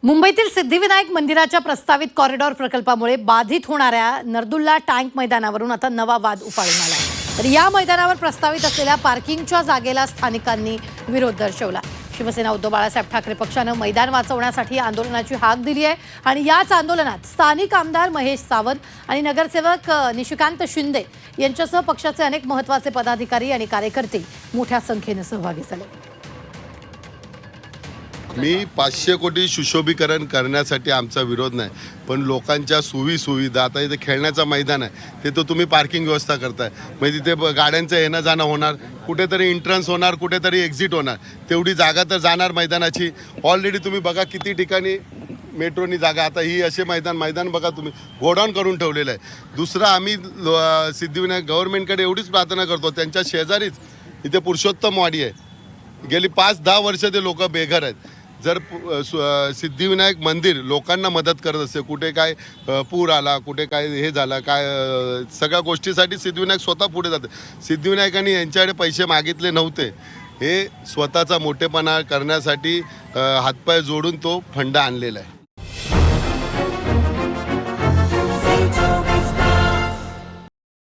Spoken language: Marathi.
मुंबईतील सिद्धिविनायक मंदिराच्या प्रस्तावित कॉरिडॉर प्रकल्पामुळे बाधित होणाऱ्या नरदुल्ला टँक मैदानावरून आता नवा वाद उफाळून आला आहे। तर या मैदानावर प्रस्तावित असलेल्या पार्किंगच्या जागेला स्थानिकांनी विरोध दर्शवला। शिवसेना उद्धव बाळासाहेब ठाकरे पक्षानं मैदान वाचवण्यासाठी आंदोलनाची हाक दिली आहे आणि याच आंदोलनात स्थानिक आमदार महेश सावंत आणि नगरसेवक निशिकांत शिंदे यांच्यासह पक्षाचे अनेक महत्त्वाचे पदाधिकारी आणि कार्यकर्ते मोठ्या संख्येने सहभागी झाले। मी 500 कोटी सुशोभीकरण करण्यासाठी आमचा विरोध नाही, पण लोकांच्या सुविधा आता इथे खेळण्याचं मैदान आहे, ते तर तुम्ही पार्किंग व्यवस्था करताय, म्हणजे तिथे गाड्यांचं येणं जाणं होणार, कुठेतरी एंट्रन्स होणार, कुठेतरी एक्झिट होणार, तेवढी जागा तर जाणार मैदानाची। ऑलरेडी तुम्ही बघा किती ठिकाणी मेट्रोनी जागा, आता ही असे मैदान बघा तुम्ही गोडाऊन करून ठेवलेलं आहे। दुसरं आम्ही सिद्धिविनायक गव्हर्नमेंटकडे एवढीच प्रार्थना करतो, त्यांच्या शेजारीच इथे पुरुषोत्तमवाडी आहे, गेली 5-10 वर्ष ते लोक बेघर आहेत। जर सिद्धिविनायक मंदिर लोकांना मदत करत असते, कुठे काय पूर आला, कुठे काय हे झालं, काय सगळ्या गोष्टीसाठी सिद्धिविनायक स्वतः पुढे जाते। सिद्धिविनायकांनी यांच्याकडे पैसे मागितले नव्हते, हे स्वतःचा मोठेपणा करण्यासाठी हातपाय जोडून तो फंड आणलेला आहे।